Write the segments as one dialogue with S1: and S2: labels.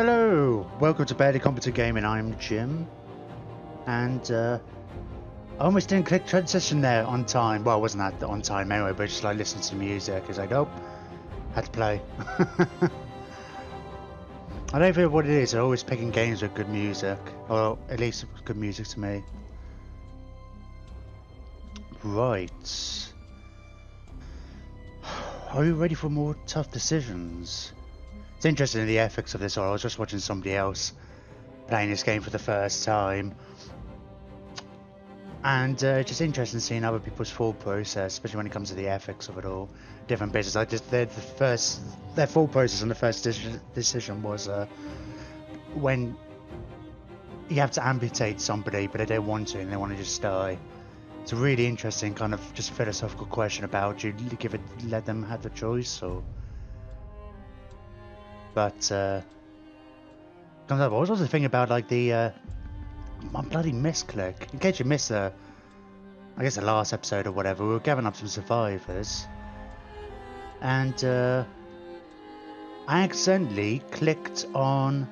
S1: Hello, welcome to Barely Competent Gaming. I'm Jim, and I almost didn't click transition there on time. Well, it wasn't that on time anyway, but just like listening to the music, it's like, oh, had to play. I don't know what it is. I'm always picking games with good music, or at least good music to me. Right. Are you ready for more tough decisions? It's interesting in the ethics of this, or I was just watching somebody else playing this game for the first time. And just interesting seeing other people's thought process, especially when it comes to the ethics of it all. Different bits. Like their thought process on the first decision was when you have to amputate somebody, but they don't want to, and they want to just die. It's a really interesting kind of just philosophical question about, do you let them have the choice, or? But comes up. I was also thinking about like the my bloody misclick. In case you missed I guess the last episode or whatever, we were gathering up some survivors, and I accidentally clicked on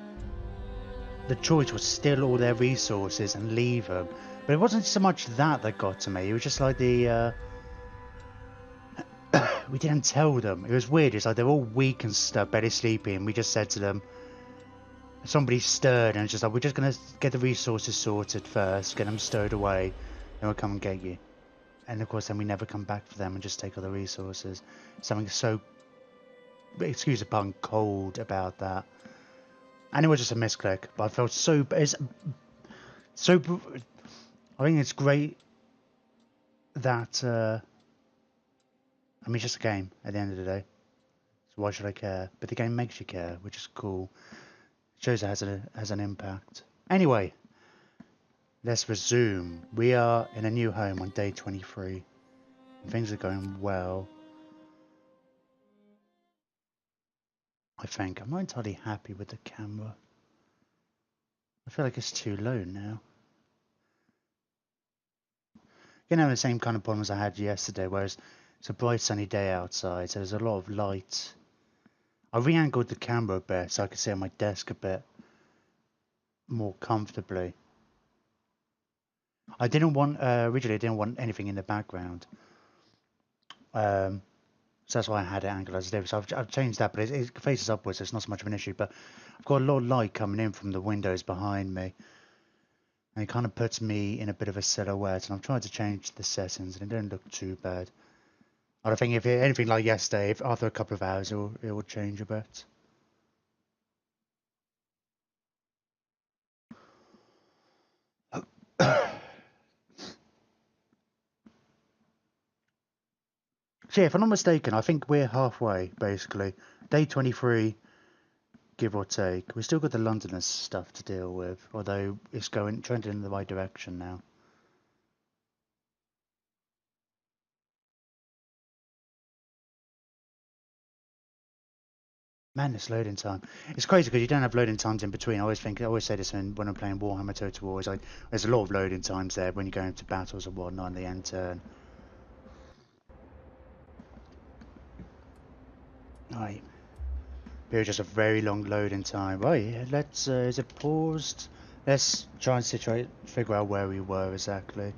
S1: the choice was steal all their resources and leave them. But it wasn't so much that got to me. It was just like the we didn't tell them. It was weird. It's like they're all weak and stuff, barely sleepy, and we just said to them. Somebody stirred, and it's just like, we're just gonna get the resources sorted first, get them stowed away, then we'll come and get you. And of course, then we never come back for them and just take all the resources. Something so, excuse the pun, cold about that. And it was just a misclick, but I felt so. I think it's great that. I mean, it's just a game at the end of the day. So why should I care? But the game makes you care, which is cool. Shows it has an impact. Anyway, let's resume. We are in a new home on day 23. And things are going well. I think. I'm not entirely happy with the camera. I feel like it's too low now. You know, the same kind of problems I had yesterday, whereas it's a bright sunny day outside, so there's a lot of light. I re-angled the camera a bit so I could sit on my desk a bit more comfortably. I didn't want, originally I didn't want anything in the background. So that's why I had it angled as it is. So I've changed that, but it faces upwards, so it's not so much of an issue. But I've got a lot of light coming in from the windows behind me. And it kind of puts me in a bit of a silhouette. And I've tried to change the settings and it didn't look too bad. I don't think if anything like yesterday, if after a couple of hours, it will change a bit. So yeah, if I'm not mistaken, I think we're halfway, basically. Day 23, give or take. We've still got the Londoners stuff to deal with, although it's trending in the right direction now. Man, this loading time. It's crazy because you don't have loading times in between. I always say this when I'm playing Warhammer Total War. Like, there's a lot of loading times there when you go into battles and whatnot in the end turn. Right. It was just a very long loading time. Right, let's, is it paused? Let's try and figure out where we were exactly.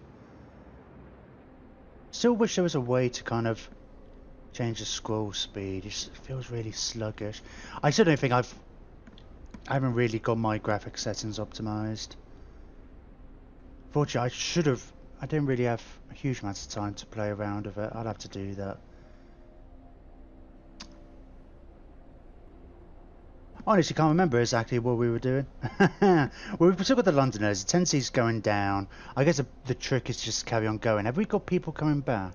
S1: Still wish there was a way to kind of change the scroll speed. It feels really sluggish. I still don't think I haven't really got my graphic settings optimized. Fortunately, I didn't really have a huge amount of time to play around with it. I'll have to do that. Honestly, can't remember exactly what we were doing. Well, we've still got the Londoners. The tendency's going down. I guess the trick is just carry on going. Have we got people coming back?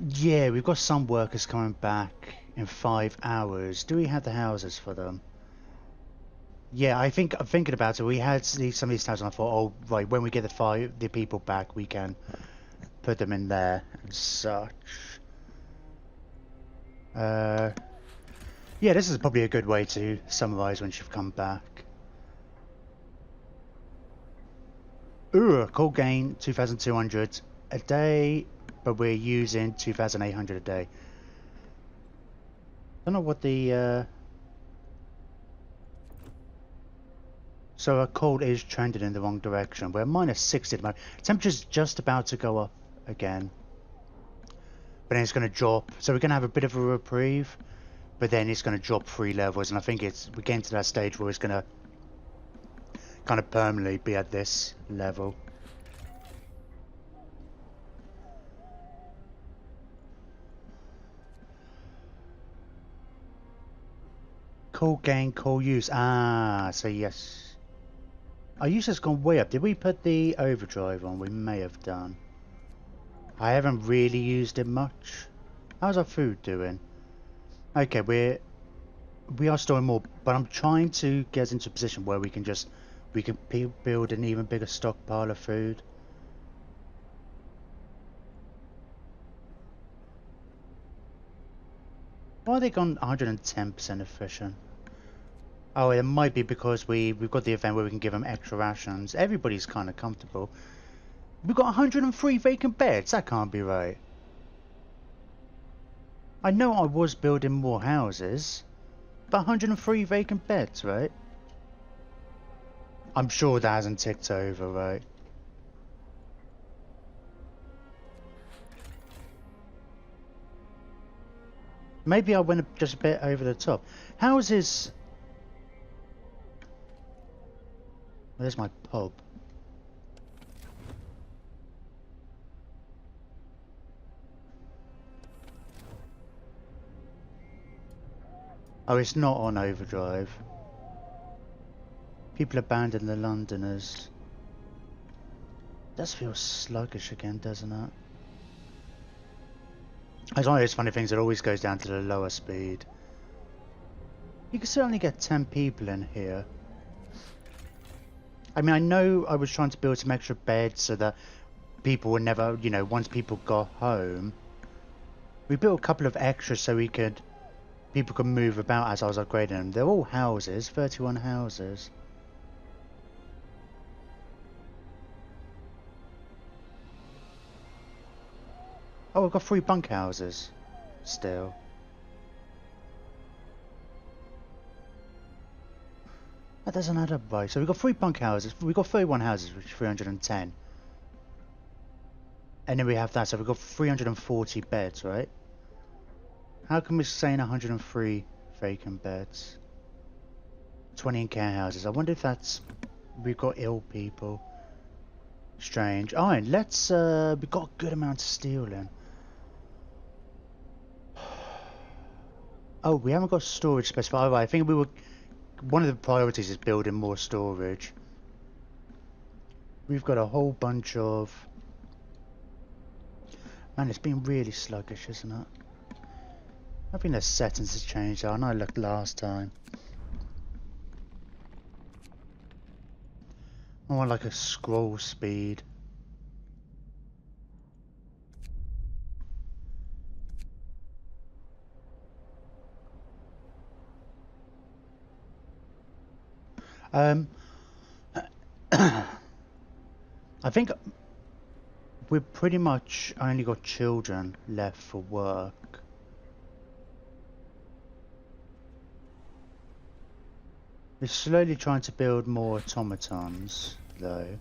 S1: Yeah, we've got some workers coming back in 5 hours. Do we have the houses for them? Yeah, I'm thinking about it. We had some of these houses, and I thought, oh right, when we get the people back, we can put them in there and such. Yeah, this is probably a good way to summarise when she've come back. Call gain 2,200 a day, but we're using 2,800 a day. Don't know what the So our cold is trending in the wrong direction. We're minus 60 at the moment. Temperature's just about to go up again. But then it's going to drop. So we're going to have a bit of a reprieve. But then it's going to drop 3 levels. And I think we're getting to that stage where it's going to kind of permanently be at this level. Coal gain, coal use. Ah, so yes. Our use has gone way up. Did we put the overdrive on? We may have done. I haven't really used it much. How's our food doing? Okay, we are storing more, but I'm trying to get us into a position where we can build an even bigger stockpile of food. Why are they gone 110% efficient? Oh, it might be because we've got the event where we can give them extra rations. Everybody's kind of comfortable. We've got 103 vacant beds. That can't be right. I know I was building more houses, but 103 vacant beds, right? I'm sure that hasn't ticked over, right? Maybe I went just a bit over the top. Houses... Where's my pub? Oh, it's not on overdrive. People abandon the Londoners. It does feel sluggish again, doesn't it? It's one of those funny things that always goes down to the lower speed. You can certainly get 10 people in here. I mean, I know I was trying to build some extra beds so that people would never, you know, once people got home. We built a couple of extras so people could move about as I was upgrading them. They're all houses, 31 houses. Oh, I've got 3 bunkhouses still. That doesn't add up right. So we've got 3 bunkhouses. We've got 31 houses, which is 310. And then we have that, so we've got 340 beds, right? How come we're saying 103 vacant beds? 20 in care houses. I wonder if that's... We've got ill people. Strange. Alright, let's... we've got a good amount of steel in. Oh, we haven't got storage specified. I think we were... One of the priorities is building more storage. We've got a whole bunch of... Man, it's been really sluggish, isn't it? I think the settings has changed. I know I looked last time. I want like a scroll speed. I think we've pretty much only got children left for work. We're slowly trying to build more automatons, though.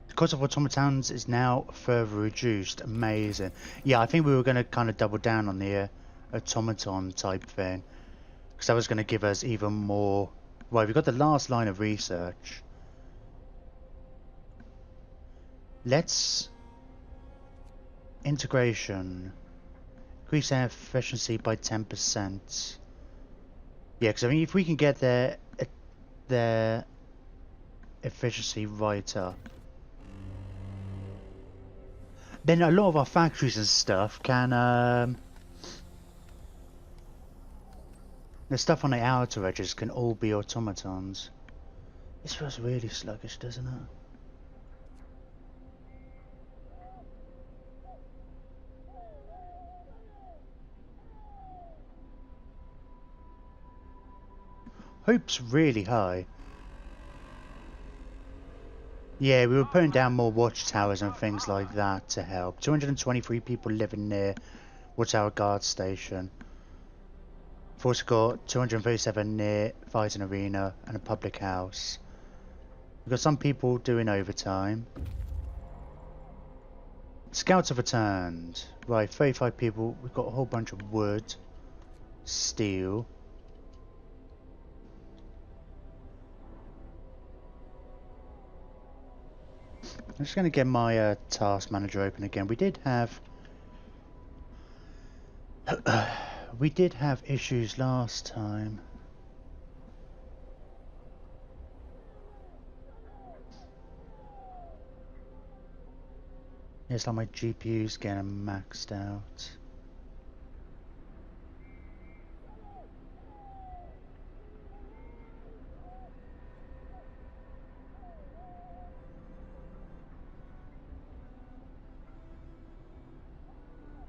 S1: The cost of automatons is now further reduced. Amazing. Yeah, I think we were going to kind of double down on the automaton type thing. Because that was going to give us even more... Right, we've got the last line of research. Let's... Integration. Increase their efficiency by 10%. Yeah, because I mean, if we can get their efficiency right up, then a lot of our factories and stuff can, the stuff on the outer edges can all be automatons. This feels really sluggish, doesn't it? Hope's really high. Yeah, we were putting down more watchtowers and things like that to help. 223 people living near Watchtower Guard Station. We've also got 237 near fighting arena and a public house. We've got some people doing overtime. Scouts have returned. Right, 35 people. We've got a whole bunch of wood, steel. I'm just going to get my task manager open again. We did have issues last time. It's like my GPU's getting maxed out.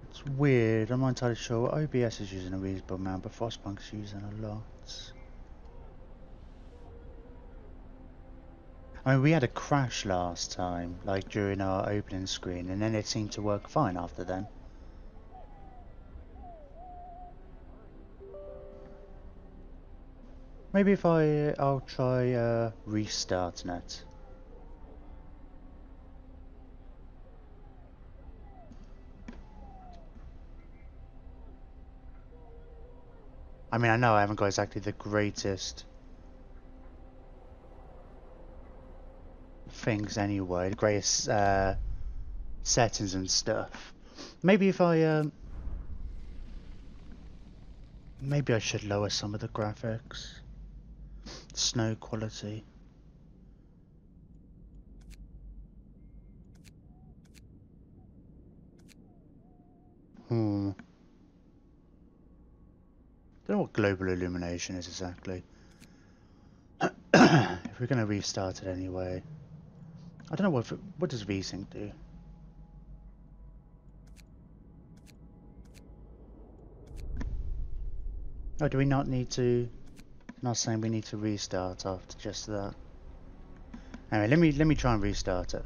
S1: It's weird. I'm not entirely sure. OBS is using a reasonable amount, but Frostpunk's using a lot. I mean, we had a crash last time, like during our opening screen, and then it seemed to work fine after then. Maybe if I'll try restarting it. I mean, I know I haven't got exactly the greatest things anyway, the greatest settings and stuff. Maybe if maybe I should lower some of the graphics. Snow quality. Don't know what global illumination is exactly. If we're going to restart it anyway. I don't know what does VSync do? Oh, do we not need to? Not saying we need to restart after just that. Anyway, let me try and restart it.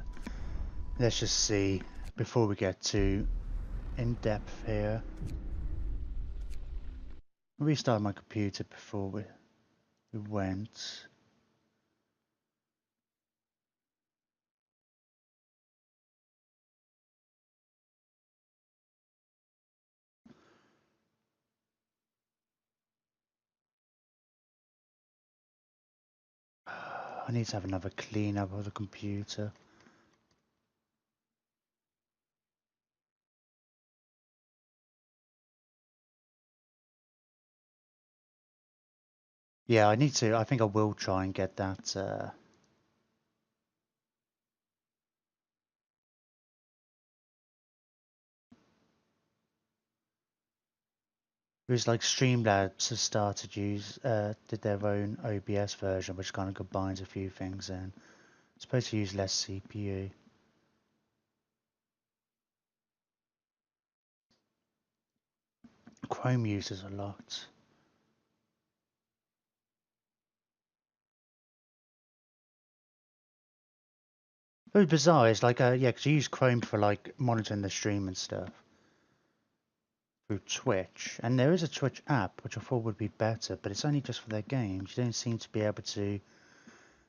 S1: Let's just see before we get too in depth here. Restart my computer before we went. I need to have another clean up of the computer. Yeah, I need to. I think I will try and get that. It was like Streamlabs has started did their own OBS version, which kind of combines a few things in. It's supposed to use less CPU. Chrome uses a lot. It was bizarre. It's like, yeah, because you use Chrome for like monitoring the stream and stuff through Twitch, and there is a Twitch app which I thought would be better, but it's only just for their games. You don't seem to be able to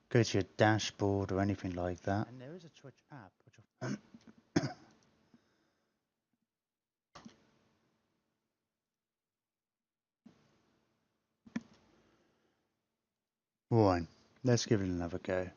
S1: go to your dashboard or anything like that. And there is a Twitch app which Right, let's give it another go.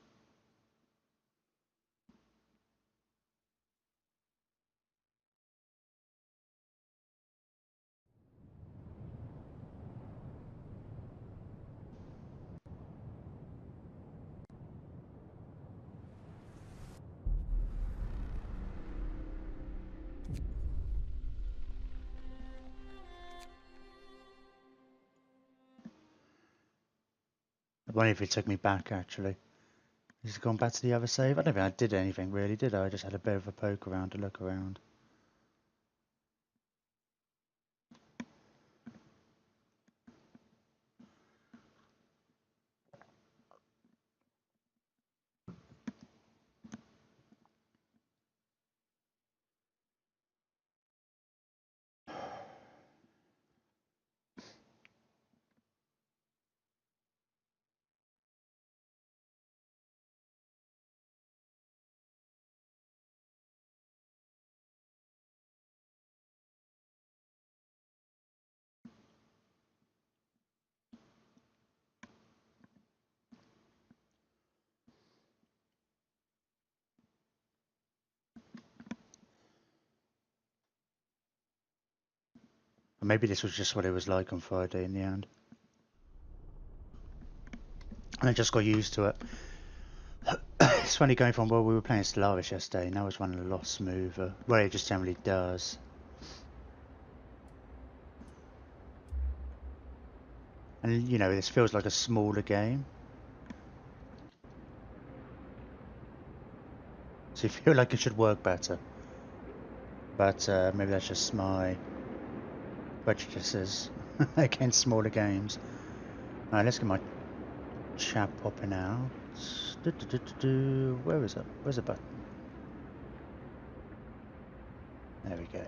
S1: I wonder if it took me back actually. Has it gone back to the other save? I don't think I did anything really, did I? I just had a bit of a poke around, a look around. maybe this was just what it was like on Friday in the end. And I just got used to it. It's funny going from, well, we were playing Stellaris yesterday, now it's running a lot smoother. Well, it just generally does. And, you know, this feels like a smaller game. So you feel like it should work better. But maybe that's just my prejudices against smaller games. Alright, let's get my chat popping out. Where is it? Where's the button? There we go.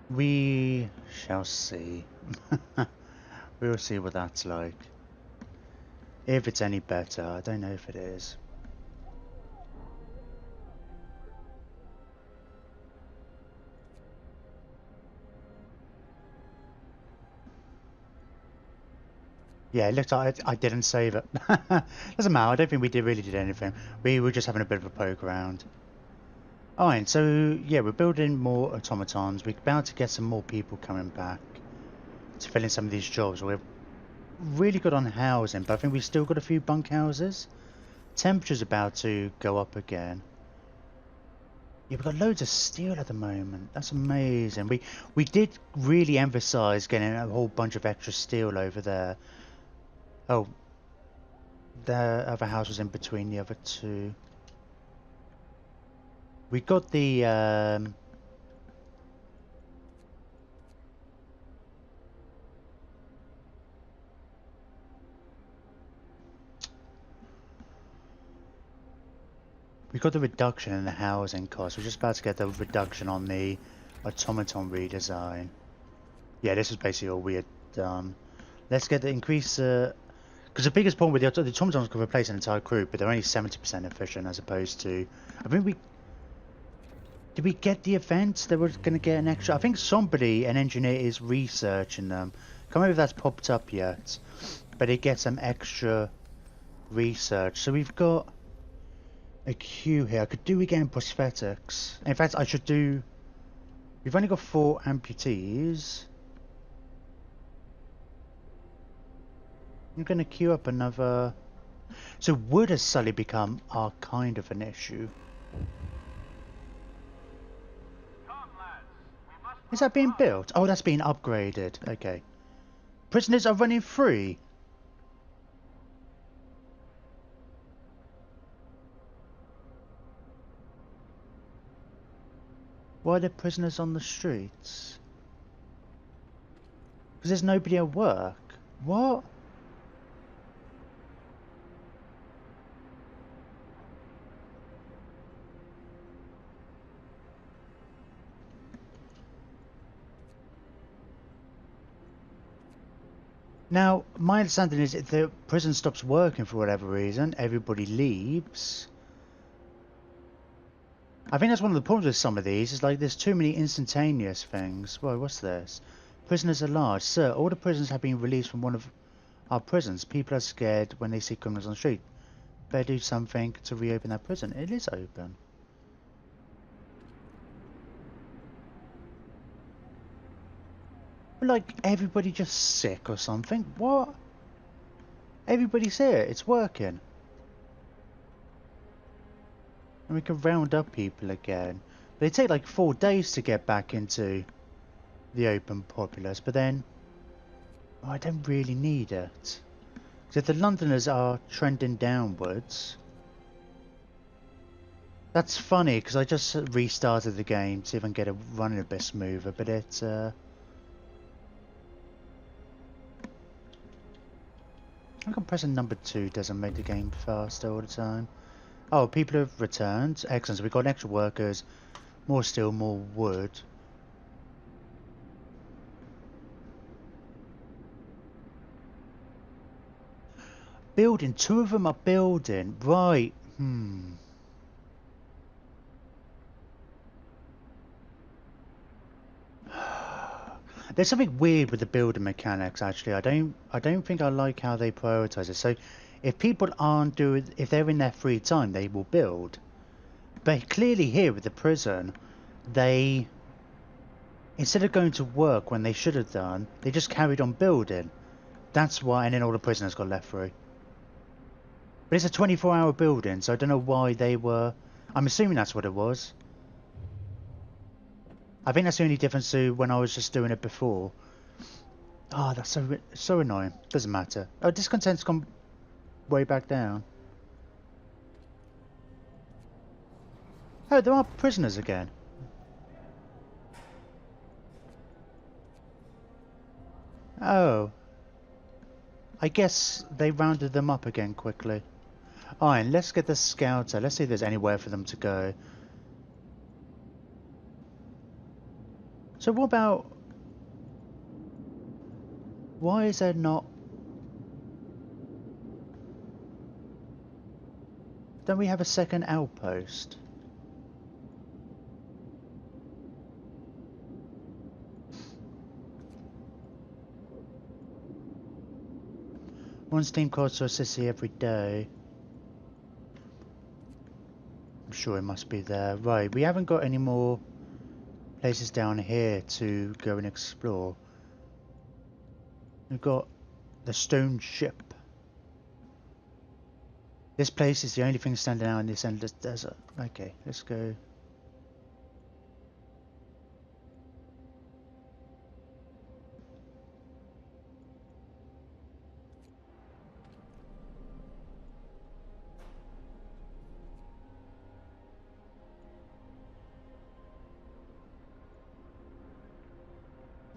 S1: We shall see. We will see what that's like. If it's any better, I don't know if it is. Yeah, it looks like I didn't save it. Doesn't matter, I don't think we really did anything. We were just having a bit of a poke around. Alright, so yeah, we're building more automatons. We're about to get some more people coming back to fill in some of these jobs. We're really good on housing, but I think we've still got a few bunkhouses. Temperature's about to go up again. Yeah, we've got loads of steel at the moment. That's amazing. We did really emphasise getting a whole bunch of extra steel over there. Oh, the other house was in between the other two. We got the we got the reduction in the housing cost. We're just about to get the reduction on the automaton redesign. Yeah, this is basically all we had done. Let's get the increase. Because the biggest problem with the automatons can replace an entire crew, but they're only 70% efficient as opposed to. I think we. Did we get the events that we're going to get an extra? I think somebody, an engineer, is researching them. Can't remember if that's popped up yet, but it gets some extra research. So we've got a queue here. I could do again prosthetics. In fact, I should do. We've only got 4 amputees. I'm going to queue up another. So wood has suddenly become our kind of an issue. Is that being built? Oh, that's being upgraded. Okay. Prisoners are running free. Why are there prisoners on the streets? Because there's nobody at work. What? Now, my understanding is if the prison stops working for whatever reason, everybody leaves. I think that's one of the problems with some of these, is like there's too many instantaneous things. Whoa, what's this? Prisoners are large. Sir, all the prisoners have been released from one of our prisons. People are scared when they see criminals on the street. Better do something to reopen that prison. It is open. Like, everybody just sick or something? What? Everybody's here. It's working. And we can round up people again. They take like 4 days to get back into the open populace, but then oh, I don't really need it. Because if the Londoners are trending downwards, that's funny because I just restarted the game to see if I can get it running a bit smoother, but it's I think I'm pressing number 2 doesn't make the game faster all the time. Oh, people have returned. Excellent. So we've got extra workers, more steel, more wood. Building. 2 of them are building. Right. There's something weird with the building mechanics. Actually, I don't think I like how they prioritize it. So, if people aren't doing, if they're in their free time, they will build. But clearly here with the prison, they, instead of going to work when they should have done, they just carried on building. That's why, and then all the prisoners got left through. But it's a 24-hour building, so I don't know why they were. I'm assuming that's what it was. I think that's the only difference to when I was just doing it before. Oh, that's so annoying. Doesn't matter. Oh, discontent's gone way back down. Oh, there are prisoners again. Oh. I guess they rounded them up again quickly. Alright, let's get the scouter. Let's see if there's anywhere for them to go. So what about... Why is there not... Don't we have a second outpost? One steam calls to assist here every day. I'm sure it must be there. Right, we haven't got any more places down here to go and explore. We've got the stone ship. This place is the only thing standing out in this endless desert. Okay, let's go.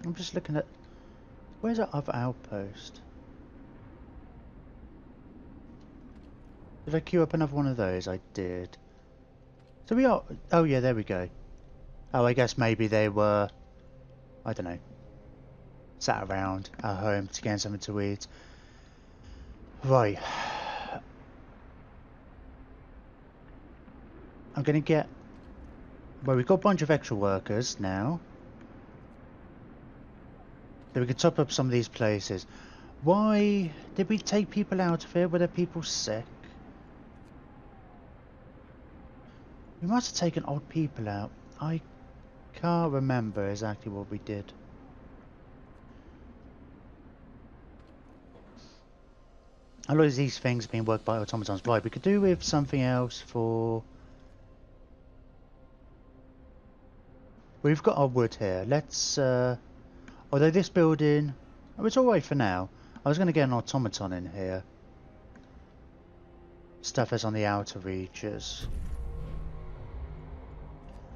S1: I'm just looking at... Where's our other outpost? Did I queue up another one of those? I did. So we are... Oh yeah, there we go. Oh, I guess maybe they were... I don't know. Sat around at home to get something to eat. Right. I'm gonna get... Well, we've got a bunch of extra workers now. So we can top up some of these places. Why did we take people out of here? Were there people sick? We must have taken odd people out. I can't remember exactly what we did. A lot of these things are being worked by automatons. Right, we could do with something else for... We've got our wood here. Let's... Although this building... Oh, it's alright for now. I was going to get an automaton in here. Stuff is on the outer reaches.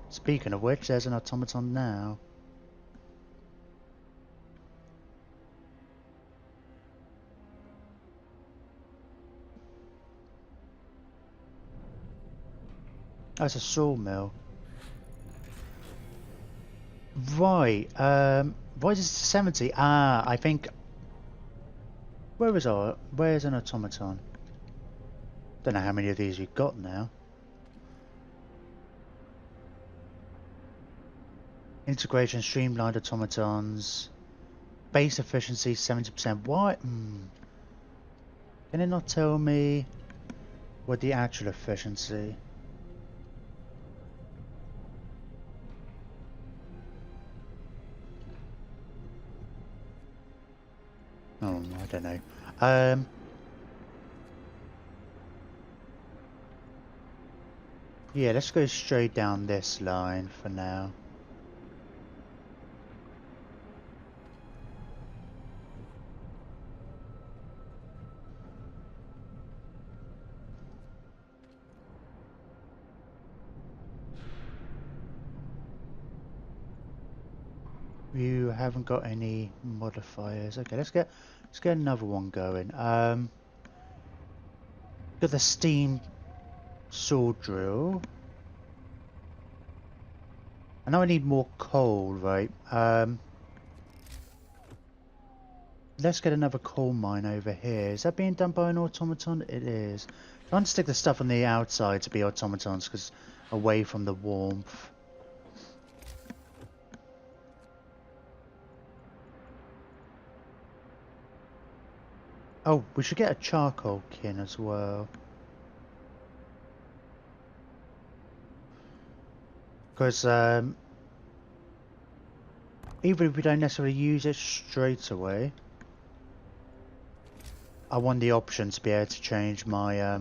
S1: Speaking of which, there's an automaton now. Oh, it's a sawmill. Right, why is this 70? Ah, I think... Where's an automaton? Don't know how many of these we've got now. Integration, streamlined automatons. Base efficiency, 70%. Why? Can it not tell me what the actual efficiency? Oh, I don't know. Yeah, let's go straight down this line for now. You haven't got any modifiers. Okay, let's get another one going. Got the steam sword drill. I know I need more coal, right? Let's get another coal mine over here. Is that being done by an automaton? It is. I want to stick the stuff on the outside to be automatons because away from the warmth. Oh, we should get a charcoal kiln as well. Because even if we don't necessarily use it straight away, I want the option to be able to change my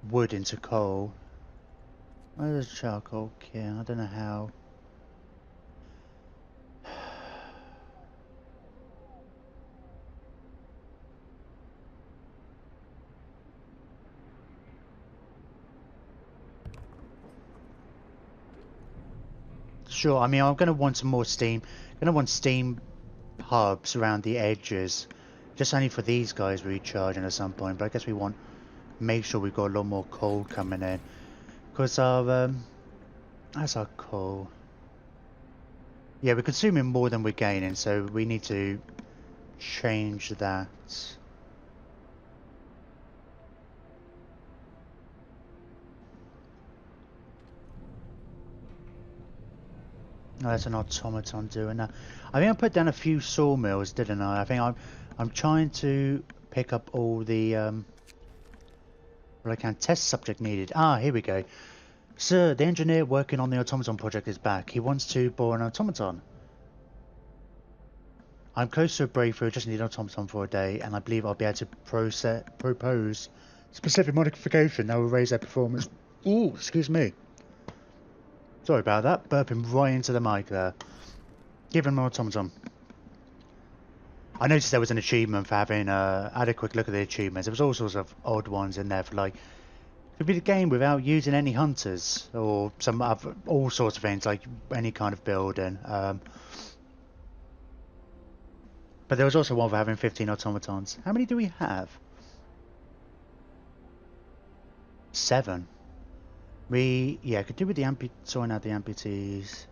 S1: wood into coal. Where's the charcoal kiln? I don't know how. Sure, I mean I'm going to want some more steam. I'm going to want steam hubs around the edges, just only for these guys recharging at some point. But I guess we want make sure we've got a lot more coal coming in, because our that's our coal. Yeah, we're consuming more than we're gaining, so we need to change that. Oh, that's an automaton doing that. I think I put down a few sawmills, didn't I? I think I'm trying to pick up all the what I can. Test subject needed. Ah, here we go. Sir, the engineer working on the automaton project is back. He wants to bore an automaton. I'm close to a breakthrough, just need an automaton for a day, and I believe I'll be able to propose specific modification that will raise their performance. Ooh, excuse me. Sorry about that, burping right into the mic there. Give him an automaton. I noticed there was an achievement for having, I had a quick look at the achievements. There was all sorts of odd ones in there for like, complete the game without using any hunters, or some other, all sorts of things, like any kind of building. But there was also one for having 15 automatons. How many do we have? 7. Yeah, could do with the sorting out the amputees.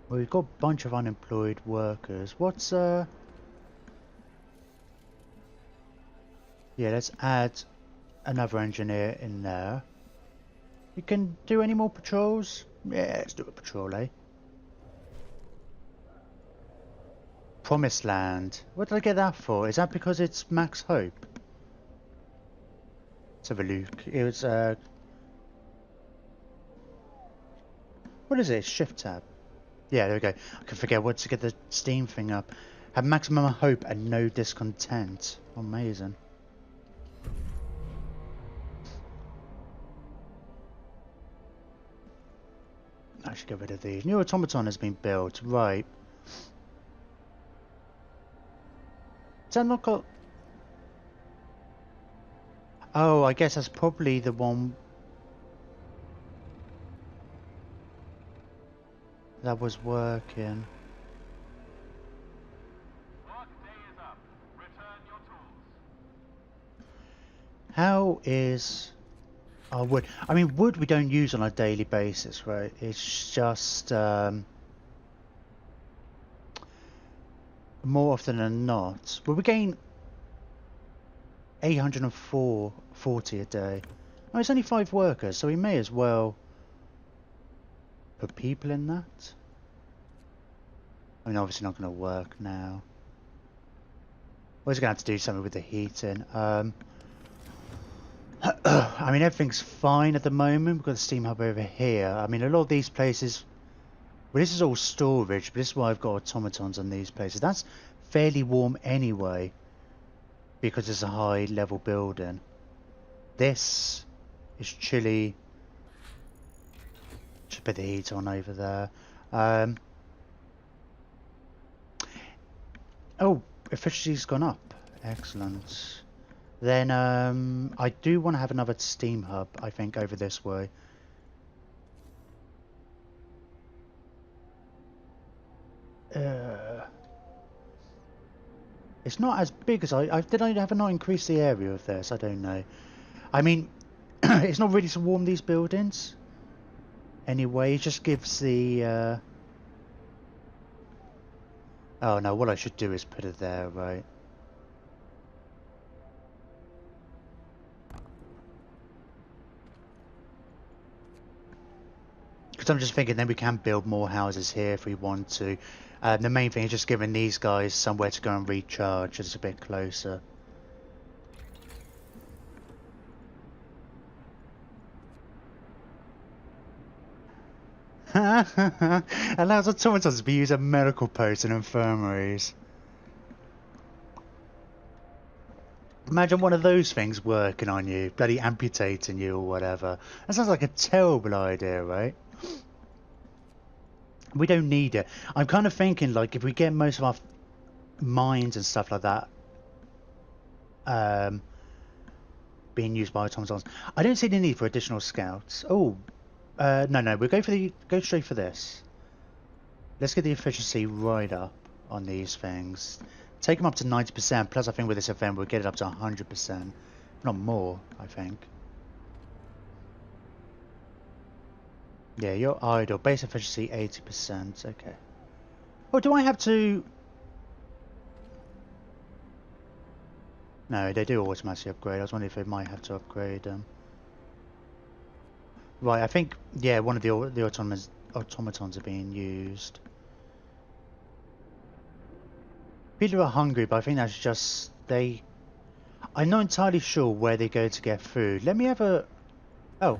S1: Well, we've got a bunch of unemployed workers. What's yeah, let's add another engineer in there. You can do any more patrols? Yeah, let's do a patrol, eh? Promised Land. What did I get that for? Is that because it's Max Hope? Let's have a look. It was what is it? Shift tab. Yeah, there we go. I can forget what to get the Steam thing up. Have maximum hope and no discontent. Amazing. I should get rid of these. New automaton has been built. Right. Does that not got... Oh, I guess that's probably the one that was working. How is our wood? I mean, wood we don't use on a daily basis, right? It's just more often than not. Well, we gain 840 a day. Oh, it's only 5 workers, so we may as well put people in that. I mean, obviously not going to work now. We're just going to have to do something with the heating. I mean, everything's fine at the moment. We've got the steam hub over here. I mean, a lot of these places... Well, this is all storage, but this is why I've got automatons on these places. That's fairly warm anyway, because it's a high-level building. This is chilly. Just put the heat on over there. Oh, efficiency's gone up. Excellent. Then I do want to have another steam hub, I think, over this way. It's not as big as did I have not increased the area of this? I don't know. I mean, it's not really to warm these buildings. Anyway, it just gives the Oh no, what I should do is put it there, right? Because I'm just thinking then we can build more houses here if we want to. The main thing is just giving these guys somewhere to go and recharge just a bit closer. Allows automatons to be used at medical posts and infirmaries. Imagine one of those things working on you, bloody amputating you or whatever. That sounds like a terrible idea, right? We don't need it. I'm kind of thinking, like, if we get most of our mines and stuff like that being used by automatons, I don't see the need for additional scouts. Oh, no, we'll go straight for this. Let's get the efficiency right up on these things. Take them up to 90%, plus I think with this event we'll get it up to 100%. Not more, I think. Yeah, you're idle. Base efficiency 80%. Okay. Oh, do I have to... No, they do automatically upgrade. I was wondering if they might have to upgrade them. Right, I think, yeah, one of the automatons are being used. People are hungry, but I think that's just... I'm not entirely sure where they go to get food. Let me have a... Oh.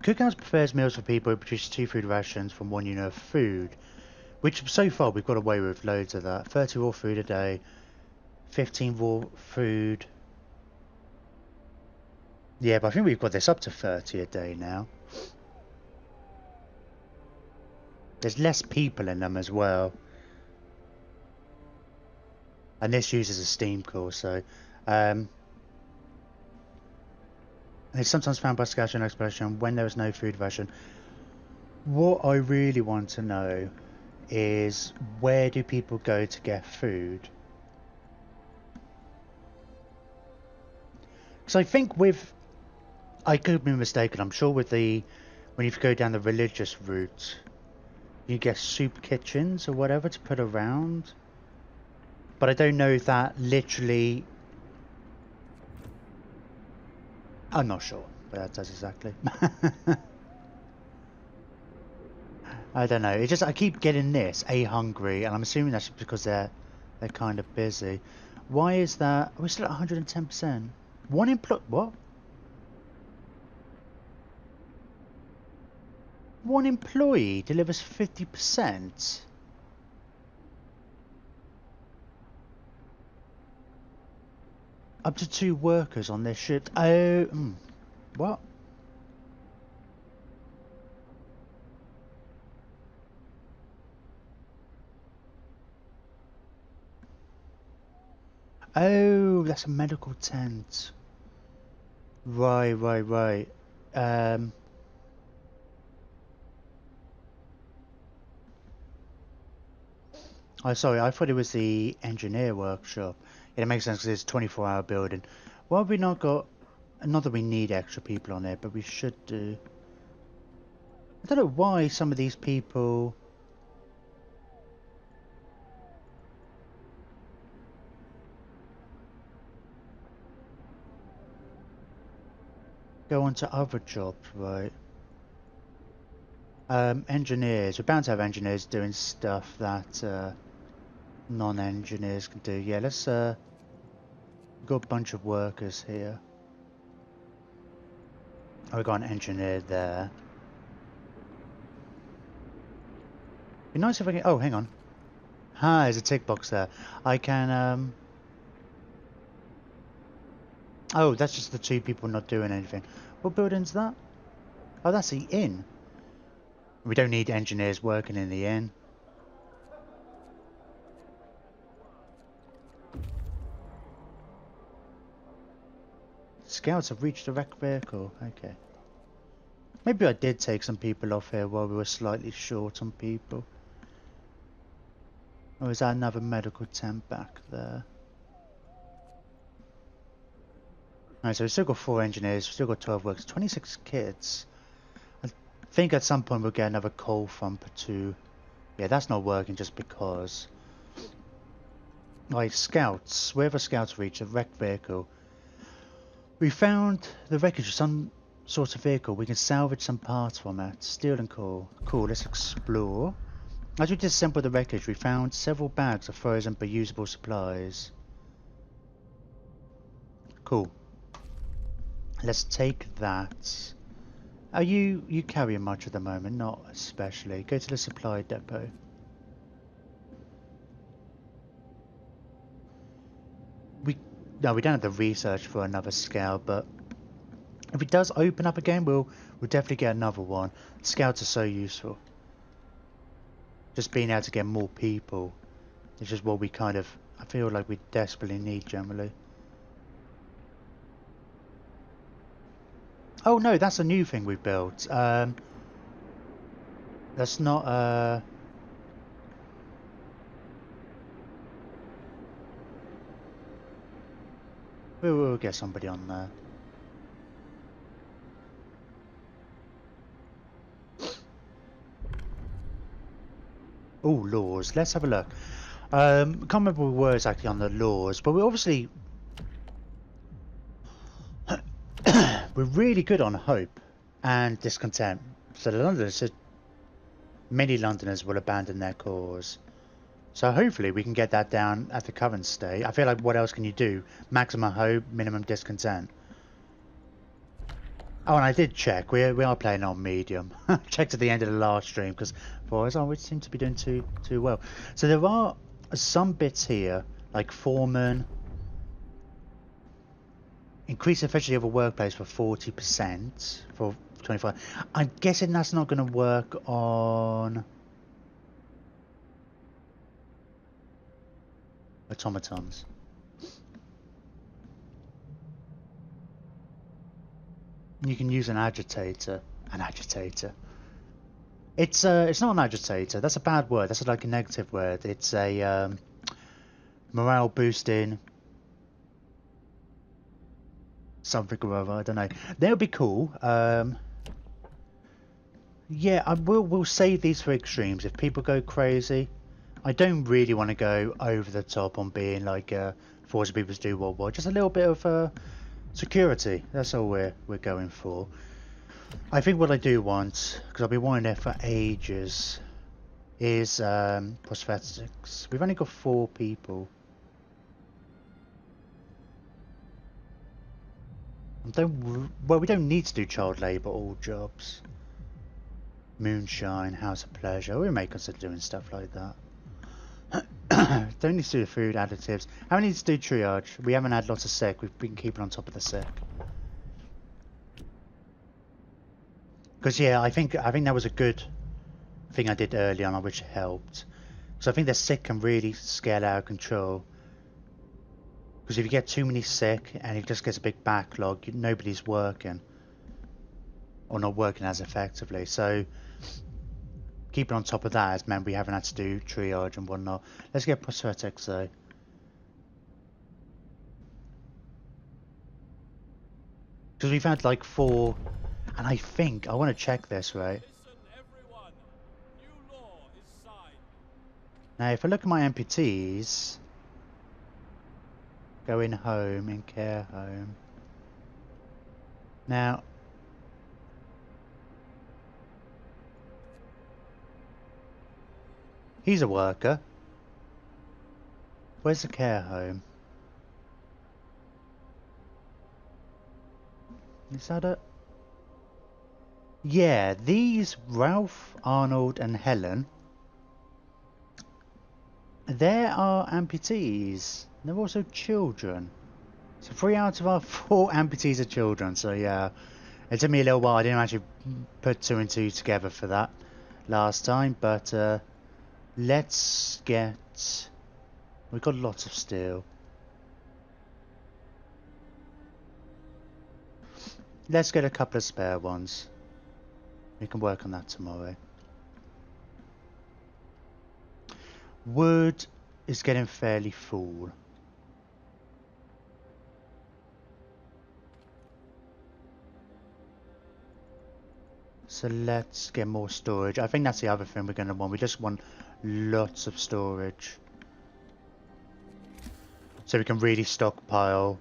S1: Cookhouse prepares meals for people who produce 2 food rations from 1 unit of food. Which, so far, we've got away with loads of that. 30 raw food a day. 15 raw food. Yeah, but I think we've got this up to 30 a day now. There's less people in them as well. And this uses a steam core, so... it's sometimes found by scouting and exploration when there is no food ration. What I really want to know is where do people go to get food? Because I think with... I could be mistaken, I'm sure with the... When you go down the religious route, you get soup kitchens or whatever to put around. But I don't know if that literally... I'm not sure what that does exactly. I don't know. It just I keep getting this hungry, and I'm assuming that's because they're kind of busy. Why is that? We're still at 110%. One employee. What? One employee delivers 50%. Up to 2 workers on this shift. Oh, what? Oh, that's a medical tent. Right. Oh, sorry, I thought it was the engineer workshop. Yeah, it makes sense because it's a 24-hour building. Why have we not got... Not that we need extra people on there, but we should do... I don't know why some of these people... go on to other jobs, right? Engineers. We're bound to have engineers doing stuff that non-engineers can do. Yeah, let's... we've got a bunch of workers here. Oh, we've got an engineer there. Be nice if I can... Oh, hang on. Ah, there's a tick box there. I can... Oh, that's just the 2 people not doing anything. What building's that? Oh, that's the inn. We don't need engineers working in the inn. Scouts have reached the wrecked vehicle. Okay. Maybe I did take some people off here while we were slightly short on people. Or is that another medical tent back there? Alright, so we've still got 4 engineers, we've still got 12 workers, 26 kids. I think at some point we'll get another coal thumper to Yeah, that's not working just because. Like, scouts. Wherever scouts reach a wrecked vehicle. We found the wreckage of some sort of vehicle. We can salvage some parts from it. Steel and coal. Cool, let's explore. As we disassembled the wreckage, we found several bags of frozen but usable supplies. Cool. Let's take that. Are you carrying much at the moment? Not especially. Go to the supply depot. No, we don't have the research for another scout, but if it does open up again, we'll definitely get another one. Scouts are so useful. Just being able to get more people is just what we kind of, I feel like we desperately need generally. Oh no, that's a new thing we built. That's not we'll get somebody on there. Oh, laws. Let's have a look. Can't remember what we were exactly on the laws, but we're obviously we're really good on hope and discontent. So the Londoners, many Londoners will abandon their cause. So hopefully we can get that down at the current state. I feel like what else can you do? Maximum hope, minimum discontent. Oh, and I did check. We are playing on medium. Checked at the end of the last stream because boys, we seem to be doing too well. So there are some bits here like foreman. Increase efficiency of a workplace for 40% for 25. I'm guessing that's not going to work on automatons. You can use an agitator. An agitator. It's not an agitator. That's a bad word. That's like a negative word. It's a morale boosting something or other. I don't know. That would be cool. Yeah, we'll save these for extremes. If people go crazy, I don't really want to go over the top on being like forcing people to do what. Just a little bit of security. That's all we're going for. I think what I do want, because I've been wanting it for ages, is prosthetics. We've only got 4 people. Well, we don't need to do child labour all jobs. Moonshine, House of Pleasure. We may consider doing stuff like that. Don't need to do the food additives. How many need to do triage? We haven't had lots of sick. We've been keeping on top of the sick. Because yeah, I think that was a good thing I did early on, which helped. So I think the sick can really scale out of control. Because if you get too many sick and it just gets a big backlog, nobody's working. Or not working as effectively. So keeping on top of that has meant we haven't had to do triage and whatnot. Let's get prosthetics though. Because we've had like 4, and I think I want to check this, right?
S2: Listen, everyone. New law is signed.
S1: Now, if I look at my amputees, going home in care home. Now, he's a worker. Where's the care home? Is that it? Yeah, these Ralph, Arnold, and Helen. There are amputees. They're also children. So 3 out of our 4 amputees are children. So yeah, it took me a little while. I didn't actually put 2 and 2 together for that last time. But let's get. We've got lots of steel. Let's get a couple of spare ones. We can work on that tomorrow. Wood is getting fairly full. So let's get more storage. I think that's the other thing we're going to want. We just want lots of storage. So we can really stockpile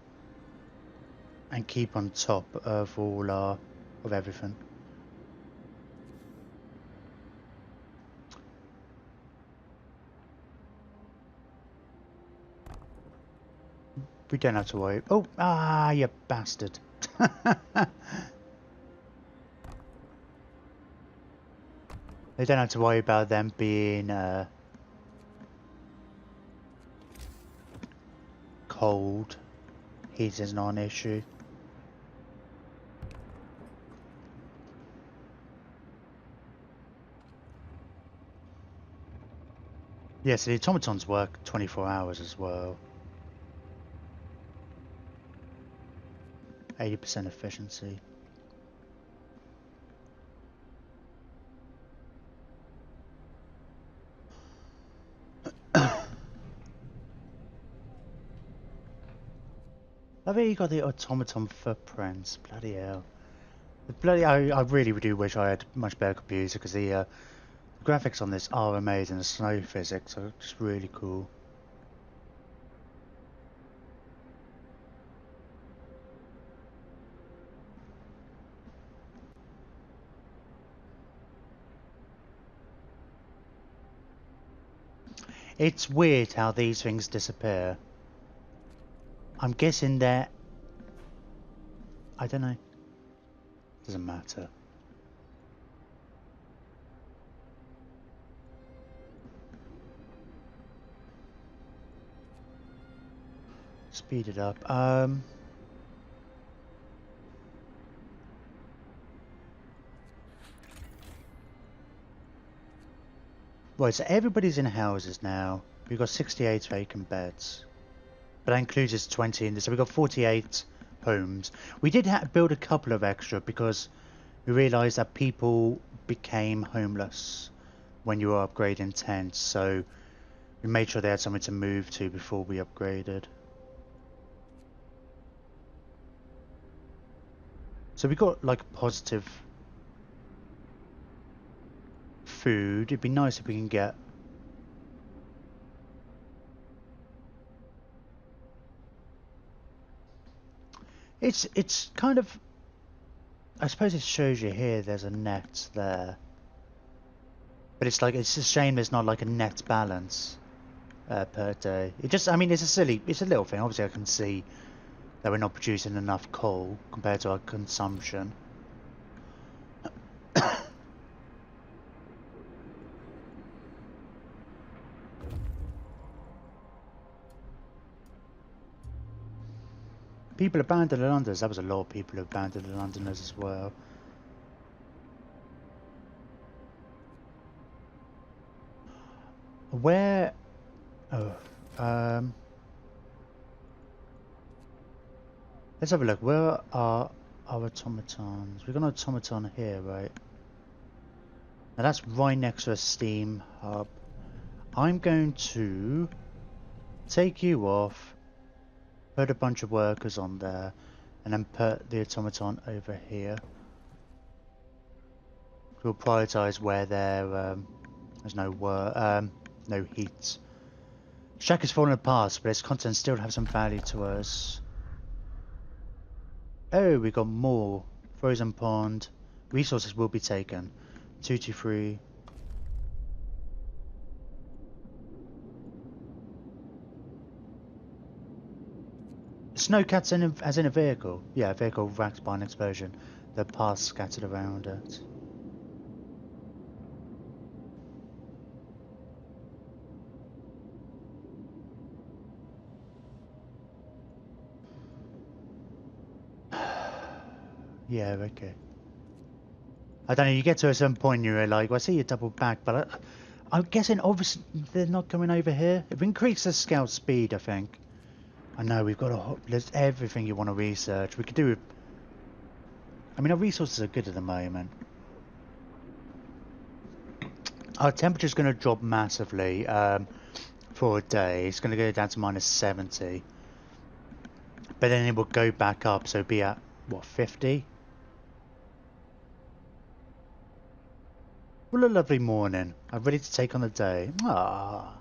S1: and keep on top of all our, of everything. We don't have to worry. Oh, you bastard. They don't have to worry about them being cold. Heat is not an issue. Yeah, so the automatons work 24 hours as well. 80% efficiency. I think you got the automaton footprints. Bloody hell. I really do wish I had much better computer because the graphics on this are amazing. The snow physics are just really cool. It's weird how these things disappear. I'm guessing that... I don't know. Doesn't matter. Speed it up. Right, so everybody's in houses now. We've got 68 vacant beds. But that includes us 20 in this, so we've got 48 homes. We did build a couple of extra because we realised that people became homeless when you were upgrading tents, so we made sure they had something to move to before we upgraded. So we got like positive food. It'd be nice if we can get it's kind of, I suppose it shows you here there's a net there, but it's like, it's a shame there's not like a net balance per day. It just, I mean, it's a little thing. Obviously I can see that we're not producing enough coal compared to our consumption. People abandoned the Londoners. That was a lot of people who abandoned the Londoners as well. Where... Oh, let's have a look. Where are our automatons? We've got an automaton here, right? Now that's right next to a steam hub. I'm going to take you off, put a bunch of workers on there, and then put the automaton over here. We'll prioritise where there's no heat. Shack is falling apart, but its contents still have some value to us. Oh, we got more. Frozen pond. Resources will be taken. 223. Snowcats as in a vehicle. Yeah, a vehicle wrecked by an explosion. The parts scattered around it. Yeah, okay. I don't know, you get to a certain point and you're like, well, I see you double back, but I'm guessing obviously they're not coming over here. If we increase the scout speed, I think. I know, we've got a list everything you want to research. We could do... I mean, our resources are good at the moment. Our temperature's going to drop massively for a day. It's going to go down to -70. But then it will go back up, so be at, what, 50? What a lovely morning. I'm ready to take on the day. Ah.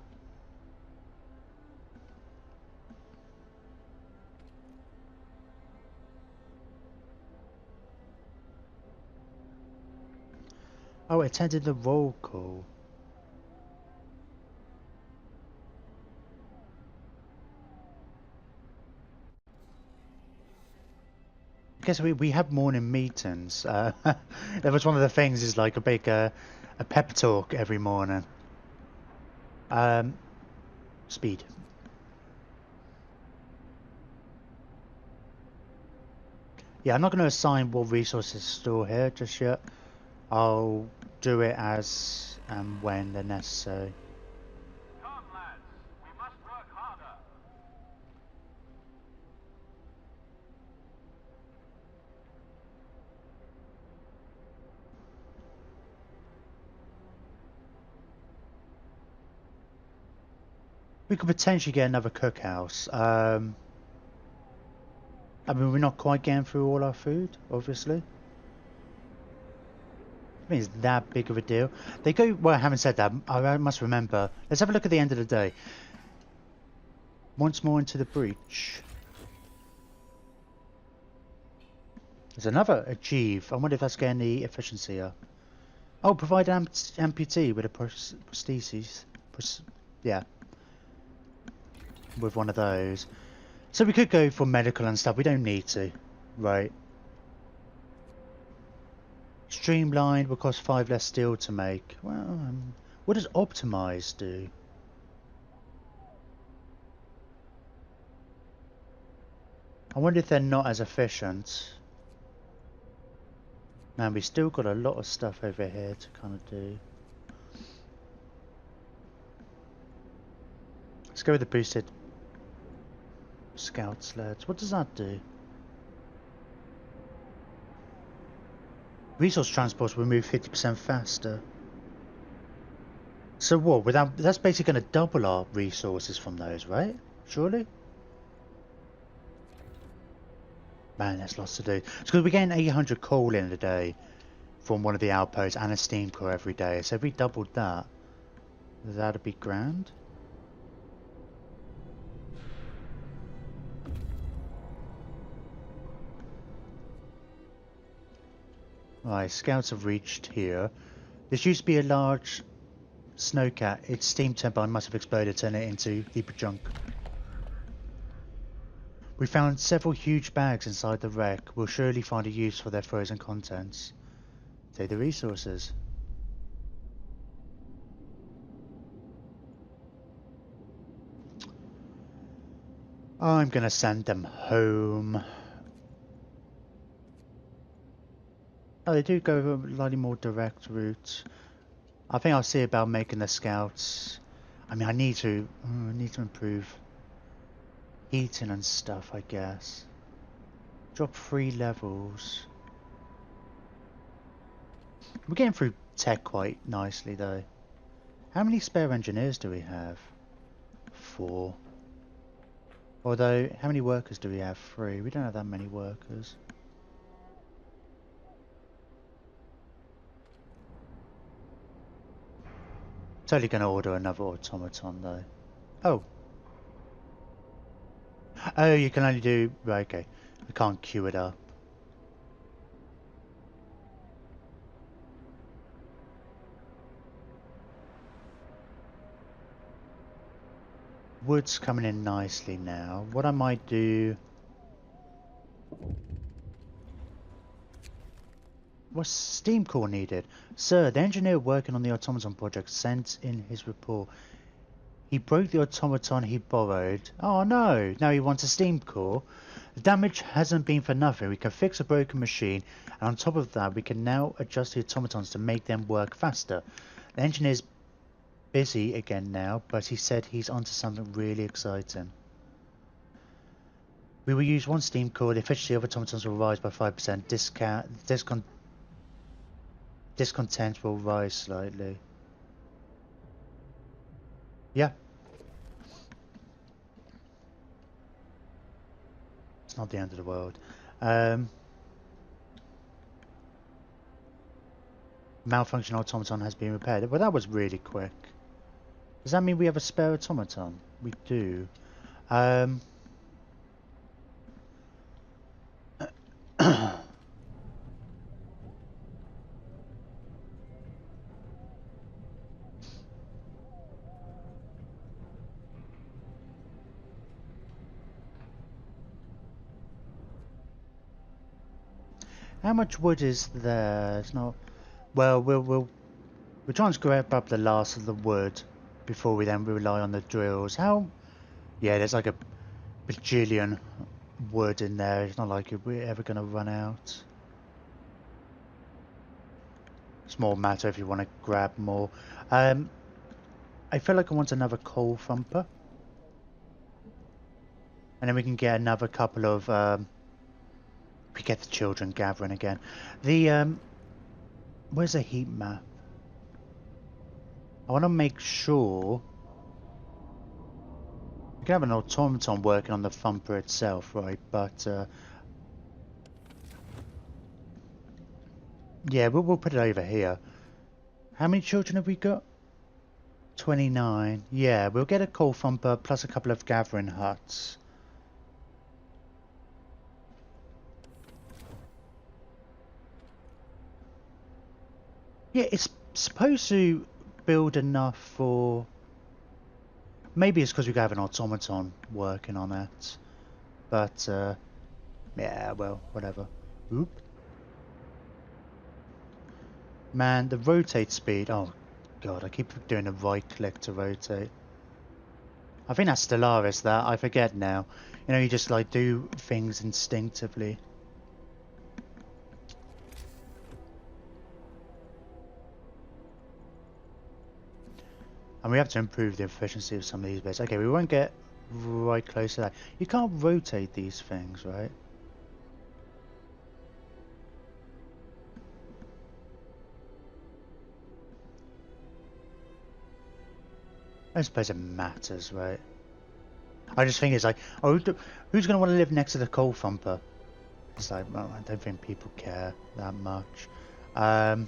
S1: Oh, it attended the roll call. I guess we have morning meetings. That was one of the things, is like a big a pep talk every morning. Speed. Yeah, I'm not going to assign what resources to store here just yet. I'll do it as and when they're necessary.
S2: Come, lads. We must work harder.
S1: We could potentially get another cookhouse. I mean, we're not quite getting through all our food, obviously. I mean, it's that big of a deal. They go, well, having said that, I must remember. Let's have a look at the end of the day. Once more into the breach. There's another achieve. I wonder if that's getting the efficiency up. Oh, provide an amputee with a prosthesis. Yeah, with one of those. So we could go for medical and stuff. We don't need to. Right. Streamlined will cost 5 less steel to make. Well, what does optimize do? I wonder if they're not as efficient. Man, we still got a lot of stuff over here to kind of do. Let's go with the boosted scout sleds. What does that do? Resource transports will move 50% faster. So what? That's basically going to double our resources from those, right? Surely? Man, there's lots to do. It's because we're getting 800 coal in a day from one of the outposts and a steam core every day. So if we doubled that, that'd be grand. Right, scouts have reached here. This used to be a large snowcat. Its steam turbine must have exploded, turning it into a heap of junk. We found several huge bags inside the wreck. We'll surely find a use for their frozen contents. Take the resources. I'm gonna send them home. Oh, they do go a slightly more direct route. I think I'll see about making the scouts. I mean, I need to improve heating and stuff, I guess. Drop 3 levels. We're getting through tech quite nicely, though. How many spare engineers do we have? 4. Although, how many workers do we have? 3. We don't have that many workers. Totally gonna order another automaton, though. Oh. Oh, you can only do... Right, okay. We can't queue it up. Wood's coming in nicely now. What I might do... What's steam core needed? Sir, the engineer working on the automaton project sent in his report. He broke the automaton he borrowed. Oh no, now he wants a steam core. The damage hasn't been for nothing. We can fix a broken machine, and on top of that we can now adjust the automatons to make them work faster. The engineer's busy again now, but he said he's onto something really exciting. We will use 1 steam core. The efficiency of automatons will rise by 5%. Discontent will rise slightly. Yeah. It's not the end of the world. Malfunction automaton has been repaired. Well, that was really quick. Does that mean we have a spare automaton? We do. How much wood is there? It's not. Well, we'll try and scrape up the last of the wood before we then rely on the drills. How? Yeah, there's like a bajillion wood in there. It's not like we're ever going to run out. Small matter if you want to grab more. I feel like I want another coal thumper. And then we can get another couple of we get the children gathering again. The where's the heat map? I want to make sure we can have an automaton working on the thumper itself, right? But yeah, we'll put it over here. How many children have we got? 29. Yeah, we'll get a coal thumper plus a couple of gathering huts. Yeah, it's supposed to build enough for... Maybe it's because we have an automaton working on it. But, yeah, well, whatever. Oop. Man, the rotate speed... Oh, God, I keep doing a right click to rotate. I think that's Stellaris, that. I forget now. You know, you just, like, do things instinctively. And we have to improve the efficiency of some of these bits. Okay, we won't get right close to that. You can't rotate these things, right? I suppose it matters, right? I just think it's like, oh, who's going to want to live next to the coal thumper? It's like, well, I don't think people care that much. And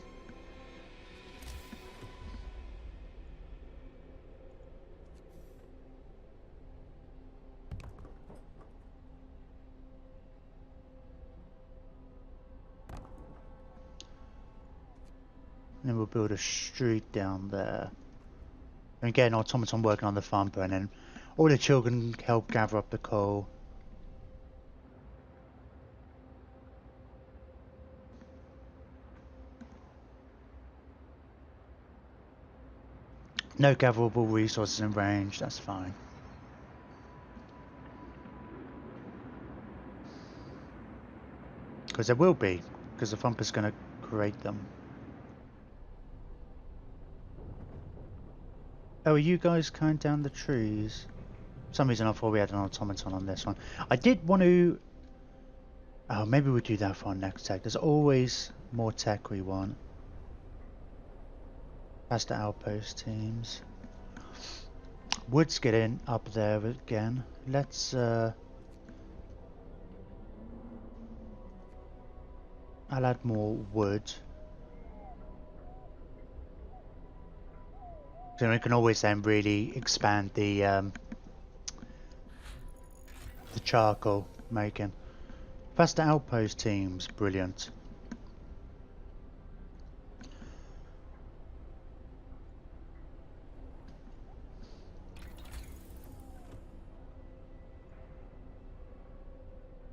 S1: then we'll build a street down there. And get an automaton working on the thumper, and then all the children help gather up the coal. No gatherable resources in range, that's fine. Because there will be, because the thumper's going to create them. Oh, are you guys cutting down the trees? For some reason I thought we had an automaton on this one. I did want to... Oh, maybe we'll do that for our next tech. There's always more tech we want. That's the outpost teams. Wood's getting up there again. Let's I'll add more wood. So we can always then really expand the charcoal making. Faster outpost teams, brilliant.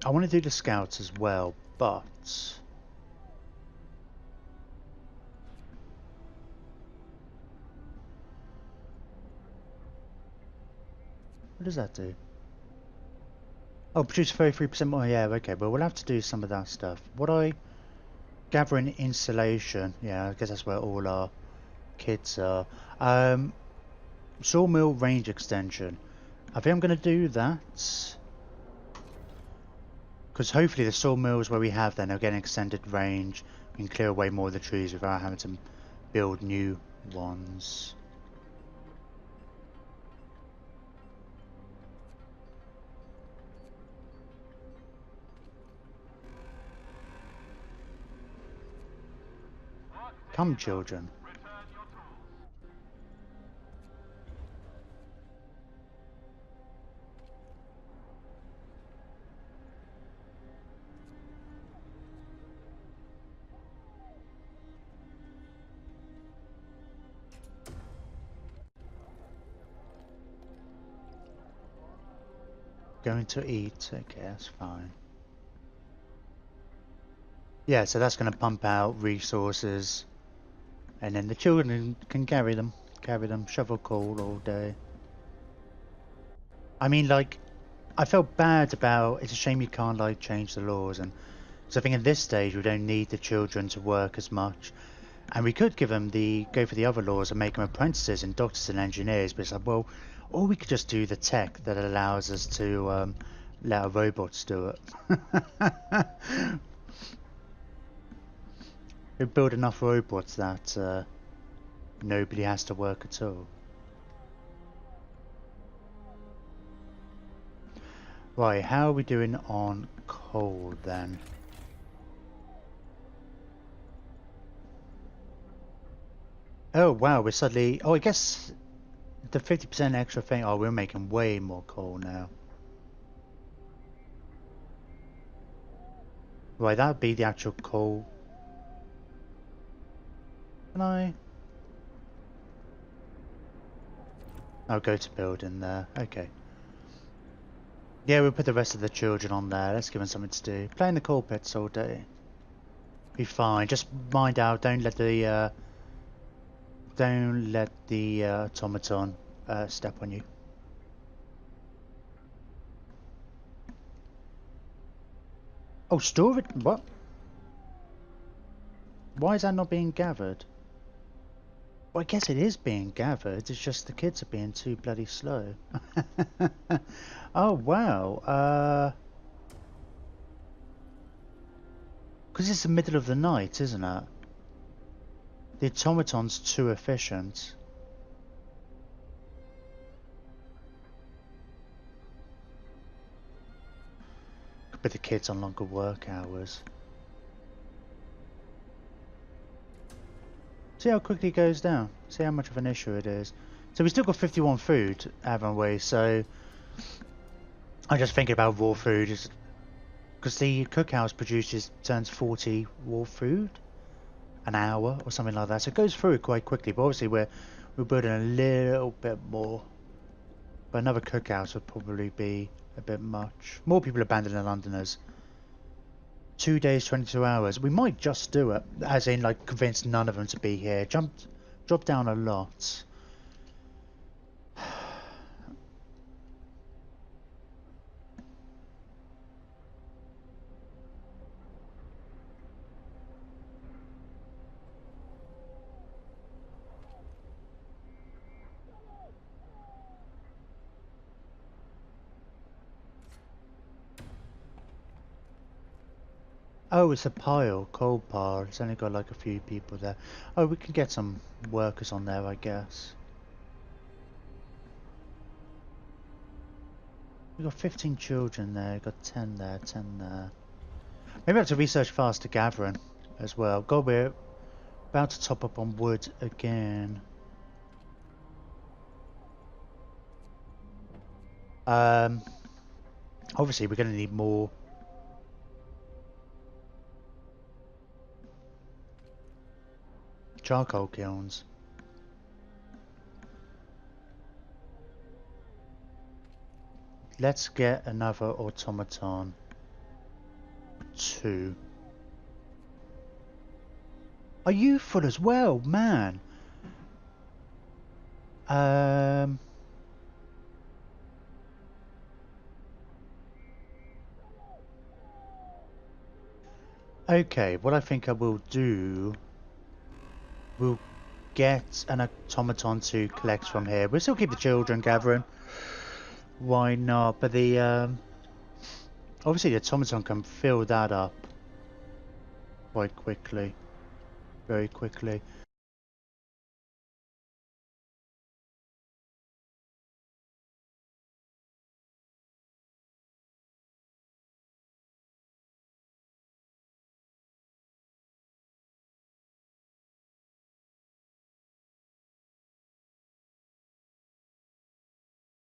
S1: I want to do the scouts as well, but what does that do? Oh, produce 33% more. Yeah, okay, but we'll have to do some of that stuff. What I gather in installation, yeah, I guess that's where all our kids are. Sawmill range extension. I think I'm going to do that. Because hopefully the sawmills where we have then are getting extended range and clear away more of the trees without having to build new ones. Come, children. Going to eat. Okay, that's fine. Yeah, so that's going to pump out resources, and then the children can carry them, shovel coal all day. I mean, like, I felt bad about. It's a shame you can't like change the laws, and so I think at this stage we don't need the children to work as much, and we could give them go for the other laws and make them apprentices and doctors and engineers. But it's like, well, or we could just do the tech that allows us to let our robots do it. We build enough robots that nobody has to work at all. Right, how are we doing on coal then? Oh wow, we're suddenly... Oh, I guess the 50% extra thing... Oh, we're making way more coal now. Right, that would be the actual coal. Can I... I'll go to building there. Okay. Yeah, we'll put the rest of the children on there. Let's give them something to do. Play in the coal pits all day. Be fine. Just mind out. Don't let the automaton step on you. Oh, store it. What? Why is that not being gathered? Well, I guess it is being gathered. It's just the kids are being too bloody slow. Oh wow. Because it's the middle of the night, isn't it? The automaton's too efficient. Could put the kids on longer work hours. See how quickly it goes down. See how much of an issue it is. So we still got 51 food, haven't we? So I'm just thinking about raw food, because the cookhouse turns 40 raw food an hour or something like that. So it goes through quite quickly. But obviously we're building a little bit more. But another cookhouse would probably be a bit much. More people abandoning Londoners. 2 days, 22 hours. We might just do it, as in like convince none of them to be here. Drop down a lot. Oh, it's a coal pile. It's only got like a few people there. Oh, we can get some workers on there, I guess. We've got 15 children there, we've got 10 there, 10 there. Maybe I have to research faster gathering as well. God, we're about to top up on wood again. Obviously we're going to need more. Charcoal kilns. Let's get another automaton. 2. Are you full as well, man? Okay, what I think I will do, we'll get an automaton to collect from here. We'll still keep the children gathering. Why not? But the obviously the automaton can fill that up quite quickly, very quickly.